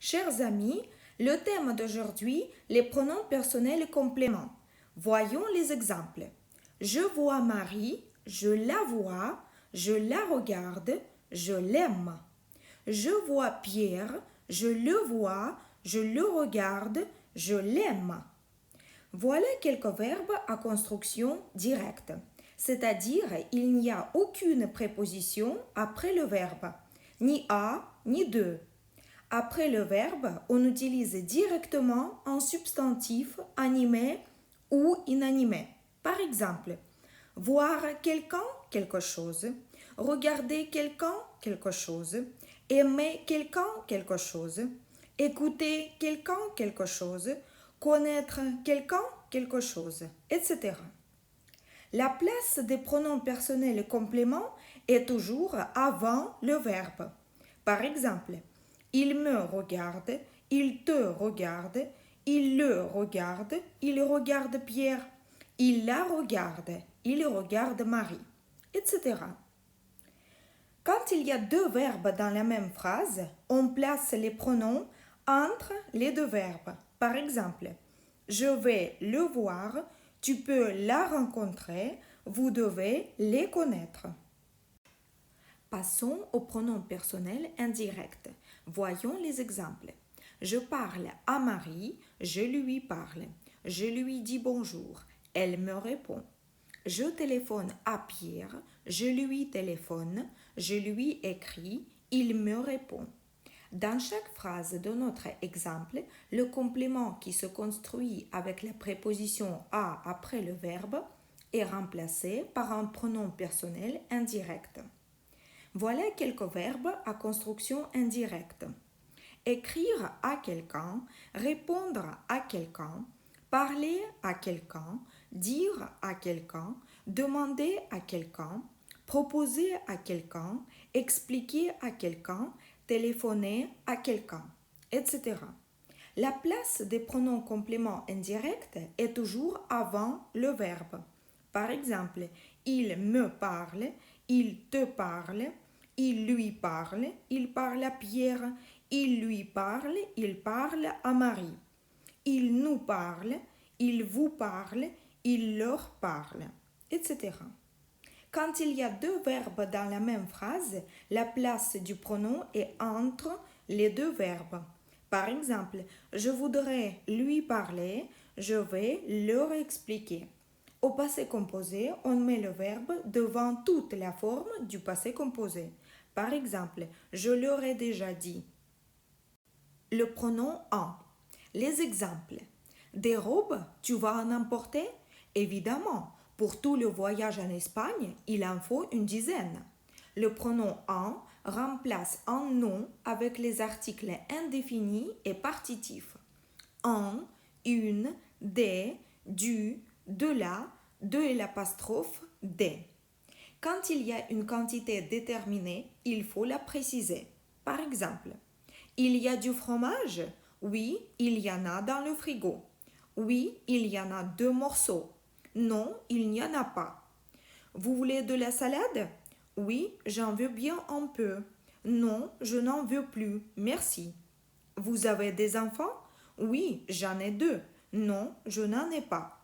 Chers amis, le thème d'aujourd'hui, les pronoms personnels compléments. Voyons les exemples. Je vois Marie, je la vois, je la regarde, je l'aime. Je vois Pierre, je le vois, je le regarde, je l'aime. Voilà quelques verbes à construction directe, c'est-à-dire il n'y a aucune préposition après le verbe, ni à ni de. Après le verbe, on utilise directement un substantif animé ou inanimé. Par exemple, voir quelqu'un, quelque chose, regarder quelqu'un, quelque chose, aimer quelqu'un, quelque chose, écouter quelqu'un, quelque chose, connaître quelqu'un, quelque chose, etc. La place des pronoms personnels compléments est toujours avant le verbe. Par exemple, il me regarde, il te regarde, il le regarde, il regarde Pierre, il la regarde, il regarde Marie, etc. Quand il y a deux verbes dans la même phrase, on place les pronoms entre les deux verbes. Par exemple, je vais le voir, tu peux la rencontrer, vous devez les connaître. Passons aux pronoms personnels indirects. Voyons les exemples. Je parle à Marie, je lui parle. Je lui dis bonjour, elle me répond. Je téléphone à Pierre, je lui téléphone, je lui écris, il me répond. Dans chaque phrase de notre exemple, le complément qui se construit avec la préposition à après le verbe est remplacé par un pronom personnel indirect. Voilà quelques verbes à construction indirecte. Écrire à quelqu'un, répondre à quelqu'un, parler à quelqu'un, dire à quelqu'un, demander à quelqu'un, proposer à quelqu'un, expliquer à quelqu'un, téléphoner à quelqu'un, etc. La place des pronoms compléments indirects est toujours avant le verbe. Par exemple, il me parle, il te parle, il lui parle, il parle à Pierre, il lui parle, il parle à Marie. Il nous parle, il vous parle, il leur parle, etc. Quand il y a deux verbes dans la même phrase, la place du pronom est entre les deux verbes. Par exemple, je voudrais lui parler, je vais leur expliquer. Au passé composé, on met le verbe devant toute la forme du passé composé. Par exemple, je leur ai déjà dit. Le pronom en. Les exemples. Des robes, tu vas en emporter? Évidemment, pour tout le voyage en Espagne, il en faut une dizaine. Le pronom en remplace un nom avec les articles indéfinis et partitifs. En, une, des, du, de la, de et l'apostrophe des. Quand il y a une quantité déterminée, il faut la préciser. Par exemple, il y a du fromage? Oui, il y en a dans le frigo. Oui, il y en a 2 morceaux. Non, il n'y en a pas. Vous voulez de la salade? Oui, j'en veux bien un peu. Non, je n'en veux plus. Merci. Vous avez des enfants? Oui, j'en ai 2. Non, je n'en ai pas.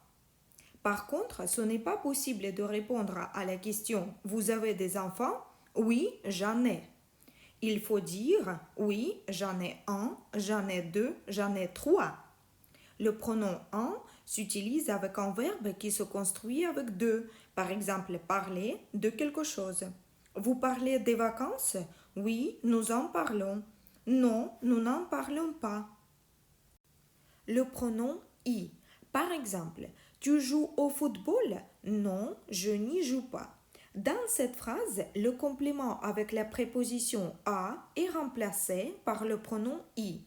Par contre, ce n'est pas possible de répondre à la question vous avez des enfants? Oui, j'en ai. Il faut dire oui, j'en ai un, j'en ai 2, j'en ai 3. Le pronom en s'utilise avec un verbe qui se construit avec deux. Par exemple, parler de quelque chose. Vous parlez des vacances? Oui, nous en parlons. Non, nous n'en parlons pas. Le pronom i. Par exemple, tu joues au football? Non, je n'y joue pas. Dans cette phrase, le complément avec la préposition a est remplacé par le pronom i.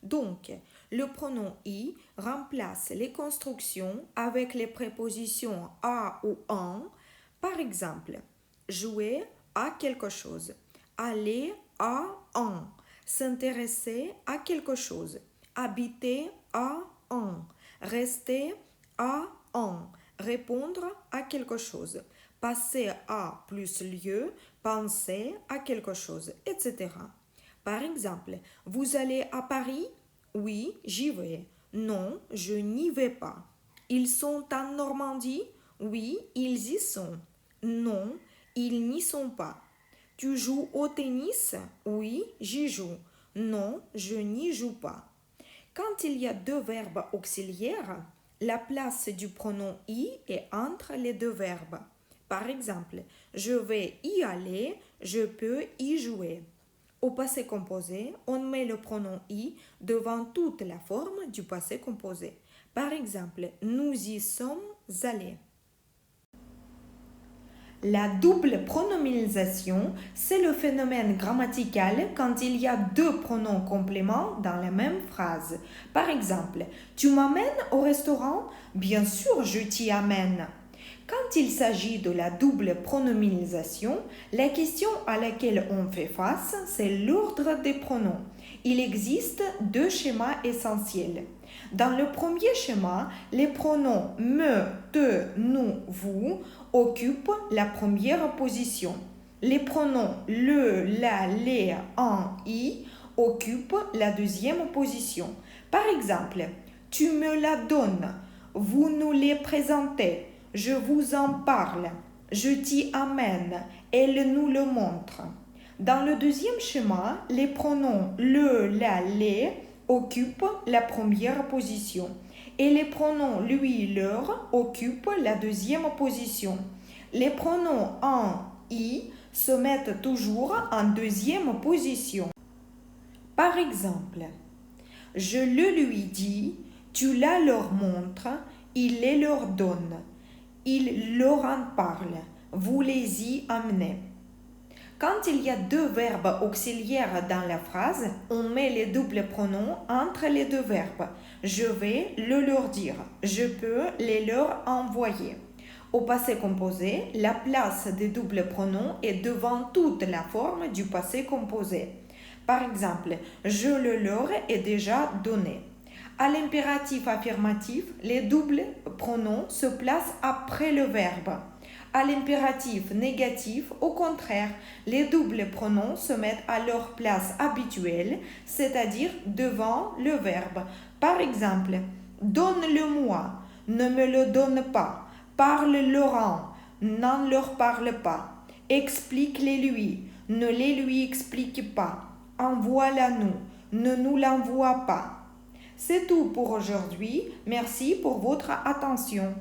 Donc, le pronom i remplace les constructions avec les prépositions a ou en. Par exemple, jouer à quelque chose, aller à un, s'intéresser à quelque chose, habiter à un, rester à un, répondre à quelque chose, passer à plus lieu, penser à quelque chose, etc. Par exemple, vous allez à Paris? Oui, j'y vais. Non, je n'y vais pas. Ils sont en Normandie? Oui, ils y sont. Non, ils n'y sont pas. Tu joues au tennis? Oui, j'y joue. Non, je n'y joue pas. Quand il y a deux verbes auxiliaires, la place du pronom i est entre les deux verbes. Par exemple, je vais y aller, je peux y jouer. Au passé composé, on met le pronom i devant toute la forme du passé composé. Par exemple, nous y sommes allés. La double pronominalisation, c'est le phénomène grammatical quand il y a deux pronoms compléments dans la même phrase. Par exemple, tu m'amènes au restaurant? Bien sûr, je t'y amène. Quand il s'agit de la double pronominalisation, la question à laquelle on fait face, c'est l'ordre des pronoms. Il existe deux schémas essentiels. Dans le premier schéma, les pronoms me, te, nous, vous occupent la première position. Les pronoms le, la, les, en, i occupent la deuxième position. Par exemple, tu me la donnes, vous nous les présentez, je vous en parle, je t'y amène, elle nous le montre. Dans le deuxième schéma, les pronoms le, la, les occupent la première position et les pronoms lui, leur occupent la deuxième position. Les pronoms en, i se mettent toujours en deuxième position. Par exemple, je le lui dis, tu la leur montres, il les leur donne, il leur en parle, vous les y amenez. Quand il y a deux verbes auxiliaires dans la phrase, on met les doubles pronoms entre les deux verbes. Je vais le leur dire, je peux les leur envoyer. Au passé composé, la place des doubles pronoms est devant toute la forme du passé composé. Par exemple, je le leur ai déjà donné. À l'impératif affirmatif, les doubles pronoms se placent après le verbe. À l'impératif négatif, au contraire, les doubles pronoms se mettent à leur place habituelle, c'est-à-dire devant le verbe. Par exemple, donne-le-moi, ne me le donne pas, parle-leur-en, n'en leur parle pas, explique-les-lui, ne les lui explique pas, envoie-la-nous, ne nous l'envoie pas. C'est tout pour aujourd'hui. Merci pour votre attention.